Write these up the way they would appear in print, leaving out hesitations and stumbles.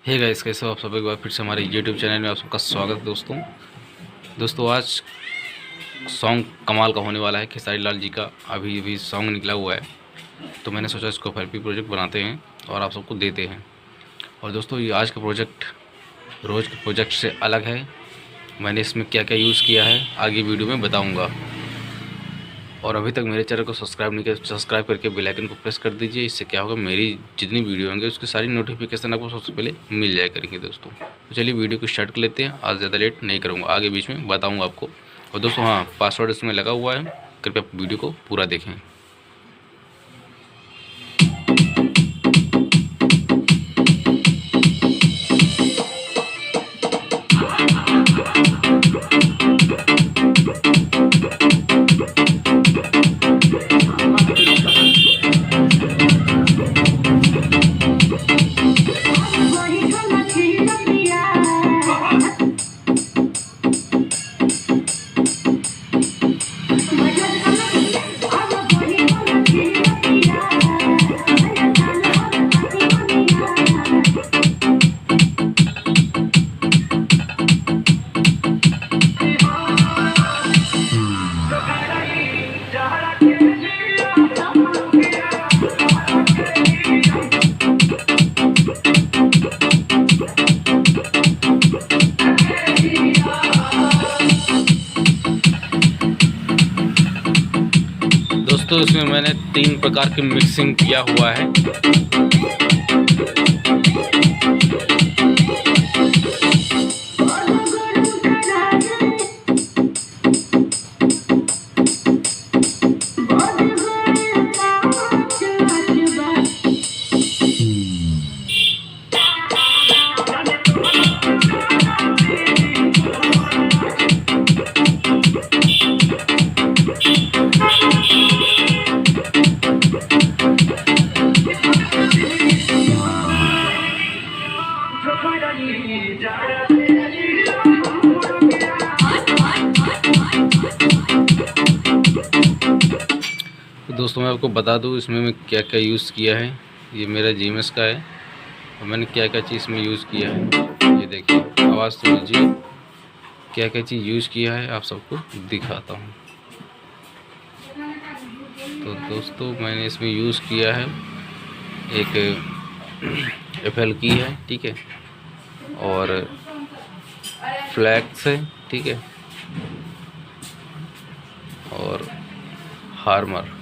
Hey guys, कैसे हो आप सब। एक बार फिर से हमारे यूट्यूब चैनल में आप सबका स्वागत है दोस्तों। आज सॉन्ग कमाल का होने वाला है। खेसारी लाल जी का अभी अभी सॉन्ग निकला हुआ है, तो मैंने सोचा इसको एफएलपी प्रोजेक्ट बनाते हैं और आप सबको देते हैं। और दोस्तों, ये आज का प्रोजेक्ट रोज़ के प्रोजेक्ट से अलग है। मैंने इसमें क्या क्या यूज़ किया है आगे वीडियो में बताऊँगा। और अभी तक मेरे चैनल को सब्सक्राइब नहीं किया तो सब्सक्राइब करके बेल आइकन को प्रेस कर दीजिए। इससे क्या होगा, मेरी जितनी वीडियो होंगे उसकी सारी नोटिफिकेशन आपको सबसे पहले मिल जाया करेंगे दोस्तों। तो चलिए वीडियो को स्टार्ट कर लेते हैं। आज ज़्यादा लेट नहीं करूँगा, आगे बीच में बताऊँगा आपको। और दोस्तों हाँ, पासवर्ड इसमें लगा हुआ है, कृपया वीडियो को पूरा देखें। दोस्तों, इसमें मैंने 3 प्रकार की मिक्सिंग किया हुआ है। तो दोस्तों, मैं आपको बता दूं इसमें मैं क्या क्या यूज़ किया है। ये मेरा जीएमएस का है और मैंने क्या क्या चीज़ में यूज़ किया है। ये देखिए, आवाज़ सुन लीजिए, क्या क्या चीज़ यूज़ किया है आप सबको दिखाता हूँ। तो दोस्तों, मैंने इसमें यूज़ किया है एक एफएल की है, ठीक है, और फ्लैक्स है, ठीक है, और हार्मर।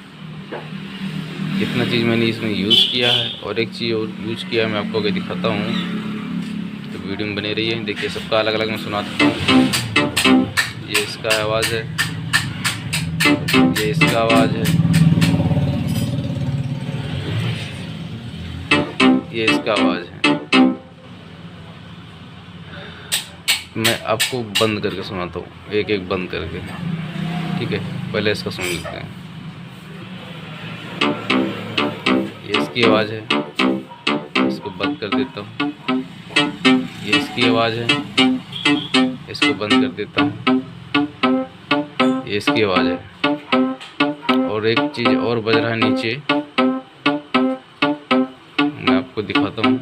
कितना चीज़ मैंने इसमें यूज़ किया है। और एक चीज़ और यूज़ किया है, मैं आपको आगे दिखाता हूँ, तो वीडियो में बने रहिए। देखिए, सबका अलग अलग मैं सुनाता हूँ। ये इसका आवाज़ है, ये इसका आवाज़ है, ये इसका आवाज़ है। मैं आपको बंद करके सुनाता हूँ, एक एक बंद करके, ठीक है। पहले इसका सुन लेते हैं। ये इसकी आवाज़ है, इसको बंद कर देता हूँ। ये इसकी आवाज़ है, इसको बंद कर देता हूँ। ये इसकी आवाज़ है। और एक चीज़ और बज रहा है नीचे, मैं आपको दिखाता हूँ।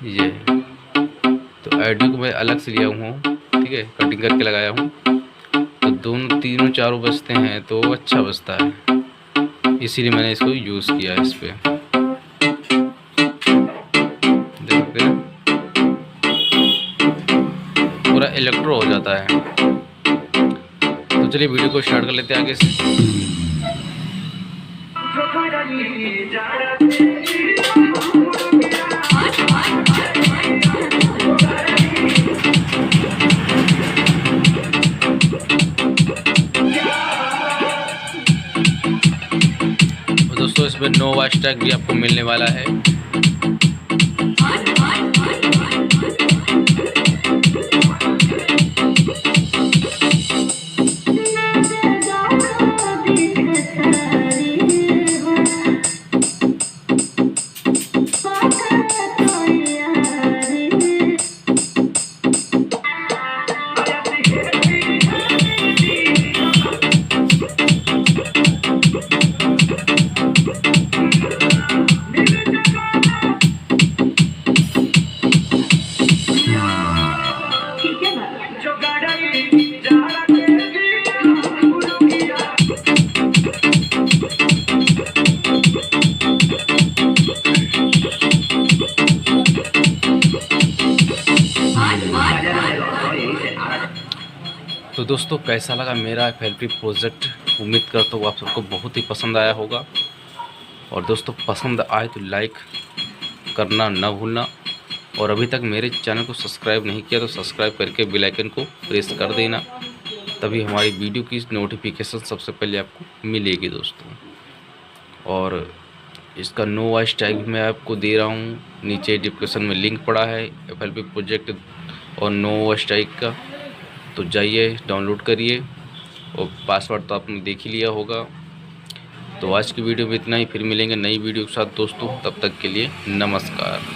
ये तो ऑडियो को मैं अलग से लिया हूँ, ठीक है, कटिंग करके लगाया हूँ। तो दोनों तीनों चारों बजते हैं तो अच्छा बजता है, इसीलिए मैंने इसको यूज़ किया है इस पे। देखते हैं, पूरा इलेक्ट्रो हो जाता है। तो चलिए वीडियो को स्टार्ट कर लेते हैं आगे से। दोस्तों, इसमें नो वॉइस टैग भी आपको मिलने वाला है। तो दोस्तों कैसा लगा मेरा FLP प्रोजेक्ट, उम्मीद करता हूँ आप सबको बहुत ही पसंद आया होगा। और दोस्तों पसंद आए तो लाइक करना ना भूलना, और अभी तक मेरे चैनल को सब्सक्राइब नहीं किया तो सब्सक्राइब करके बेल आइकन को प्रेस कर देना, तभी हमारी वीडियो की नोटिफिकेशन सबसे पहले आपको मिलेगी दोस्तों। और इसका नो वॉइस टैग भी मैं आपको दे रहा हूँ, नीचे डिस्क्रिप्शन में लिंक पड़ा है FLP प्रोजेक्ट और नो वॉइस टैग का, तो जाइए डाउनलोड करिए। और पासवर्ड तो आपने देख ही लिया होगा। तो आज की वीडियो में इतना ही, फिर मिलेंगे नई वीडियो के साथ दोस्तों, तब तक के लिए नमस्कार।